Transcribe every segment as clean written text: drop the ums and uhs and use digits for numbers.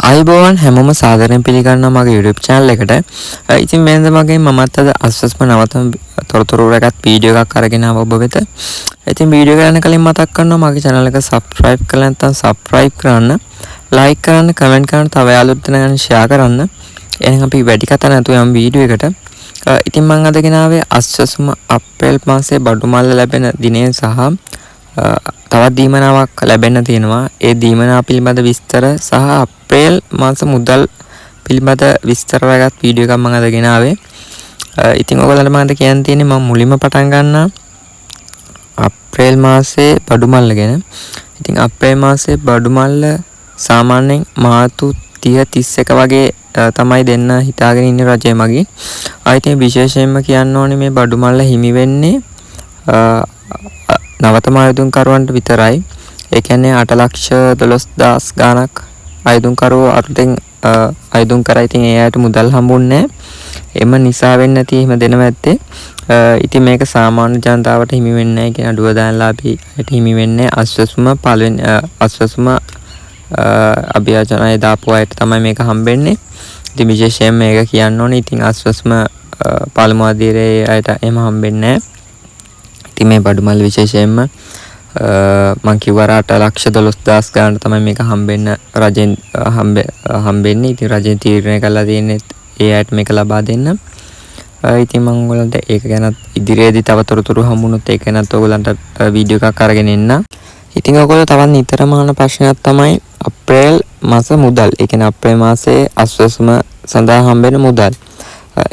අයිබෝවන් හැමෝම සාදරයෙන් පිළිගන්නවා මගේ YouTube channel එකට. ඉතින් මෙන්න මගේ මමත් අද අස්වස්ම නවතම තොරතුරු රැගත් වීඩියෝ එකක් අරගෙන ආව ඔබ වෙත. ඉතින් වීඩියෝ එක යන කලින් මතක් කරනවා මගේ channel එක subscribe කරලා නැත්නම් subscribe කරන්න, like කරන්න, comment කරන්න, තව යාළුවොත් දෙනා share කරන්න. එහෙනම් අපි වැඩි කතා නැතුව යමු වීඩියෝ එකට. ඉතින් මම අද ගෙන ආවේ අස්වස්ම අප්‍රේල් මාසයේ බඩු මල්ල ලැබෙන දිනය සහ තවත් දීමනාවක් ලැබෙන්න තියෙනවා. ඒ දීමනාව පිළිබඳ විස්තර සහ අප්‍රේල් මාස මුදල් පිළිබඳ විස්තර වගේත් වීඩියෝ එකක් මම අද ගෙන ආවේ. ඉතින් ඔයගොල්ලන්ට මම අද කියන්න තියෙන්නේ මම මුලින්ම පටන් ගන්නවා අප්‍රේල් මාසයේ බඩු මල්ල ගැන. ඉතින් අප්‍රේල් මාසයේ බඩු මල්ල සාමාන්‍යයෙන් මාර්තු 30 31 වගේ තමයි දෙන්න හිතාගෙන ඉන්නේ රජය මගින්. ආයිත් විශේෂයෙන්ම කියන්න ඕනේ මේ බඩු මල්ල හිමි වෙන්නේ නවතම ආයුධකරුවන්ට විතරයි. ඒ කියන්නේ 8,12,000 ගාණක් ආයුධකරුවෝ අලුතෙන් ආයුධම් කරා. ඉතින් ඒ අයට මුදල් හම්බුන්නේ නැහැ. එම නිසා වෙන්නේ නැති එහෙම දෙනවා ඇත්තේ. ඉතින් මේක සාමාන්‍ය ජනතාවට හිමි වෙන්නේ නැහැ. කියන අඩුව දානලාභීට හිමි වෙන්නේ අස්වැසුම පළවෙනි අස්වැසුම අභියාචනය දාපු අයට තමයි මේක හම්බෙන්නේ. ඉතින් විශේෂයෙන් මේක කියන්න ඕනේ. ඉතින් අස්වැසුම පළමු අධීරයේ අයට එහෙම හම්බෙන්නේ නැහැ. ඉතින් මේ බඩු මල් විශේෂයෙන්ම මම කිව්වා 8,12,000 ගානට තමයි මේක හම්බෙන්න රජෙන් හම්බෙන්නේ. ඉතින් රජෙන් තීරණය කළා තියෙන්නේ ඒ අයට මේක ලබා දෙන්න. ඉතින් මම ඔයගලන්ට ඒක ගැන ඉදිරියේදී තව තොරතුරු හම්බුනොත් ඒක ගැනත් ඔයගලන්ට වීඩියෝ එකක් අරගෙන එන්න. ඉතින් ඔයගොල්ලෝ තවත් නිතරම අහන ප්‍රශ්නයක් තමයි අප්‍රේල් මාස මුදල්. ඒ කියන්නේ අප්‍රේල් මාසයේ අස්වැසුම සඳහා හම්බෙන මුදල්.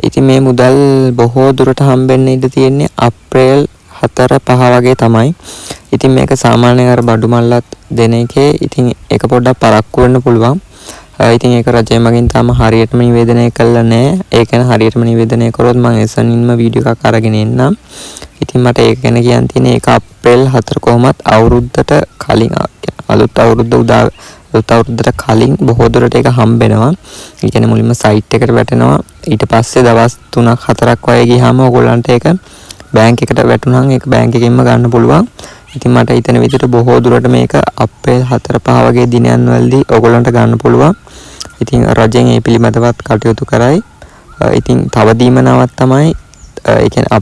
ඉතින් මේ මුදල් බොහෝ දුරට හම්බෙන්න ඉඩ තියෙන්නේ අප්‍රේල් 4-5 වගේ තමයි. ඉතින් මේක සාමාන්‍යයෙන් අර බඩු මල්ලත් දෙන එකේ ඉතින් ඒක පොඩ්ඩක් පරක්කු වෙන්න පුළුවන්. ඉතින් ඒක රජය මගින් තාම හරියටම නිවේදනය කළා නැහැ. ඒක ගැන හරියටම නිවේදනය කරොත් මම එසනින්ම වීඩියෝ එකක් අරගෙන එන්නම්. ඉතින් මට ඒක ගැන කියන්න තියෙන්නේ ඒක අප්‍රේල් 4 කොහොමත් අවුරුද්දට කලින් අලුත් අවුරුද්දට කලින් බොහෝ දුරට ඒක හම්බෙනවා. ඒ කියන්නේ මුලින්ම සයිට් එකට වැටෙනවා. ඊට පස්සේ දවස් 3-4ක් වගේ ගියාම ඔයගොල්ලන්ට ඒක බැංක් එකට වැටුණාම ඒක බැංක් එකෙන්ම ගන්න පුළුවන්. ඉතින් මට හිතෙන විදිහට බොහෝ දුරට මේක අප්‍රේල් 4-5 වගේ දිනයන් වලදී ඔයගොල්ලන්ට ගන්න පුළුවන්. ඉතින් රජෙන් මේ පිළිබඳවත් කටයුතු කරයි. ඉතින් තව දීමනාවක් තමයි ඒ කියන්නේ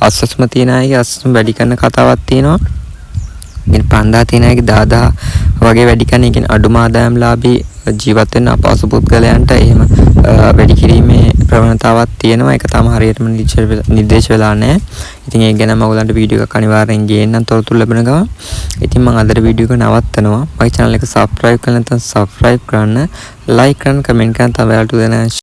අස්වැසුම තියන අයගේ අස්වැසුම වැඩි කරන කතාවක් තියෙනවා. ඉතින් 5,000 තියන අයගේ 10,000 වගේ වැඩි කරන ඒ කියන්නේ අඩුම ආදායම්ලාභී ජීවත් වෙන අපහසු පුද්ගලයන්ට එහෙම වැඩි කිරීමේ ප්‍රවණතාවක් තියෙනවා. ඒක තාම හරියටම නිර්දේශ වෙලා නැහැ. ඉතින් ඒක ගැන මම ඔයගලන්ට වීඩියෝ එකක් අනිවාර්යෙන් ගේන්නම් තොරතුරු ලැබෙන ගමන්. ඉතින් මම අදට වීඩියෝ එක නවත්තනවා. මගේ channel එක subscribe කරලා නැත්නම් subscribe කරන්න, like කරන්න, comment කරන්න, තව යාළුවෝ දෙනා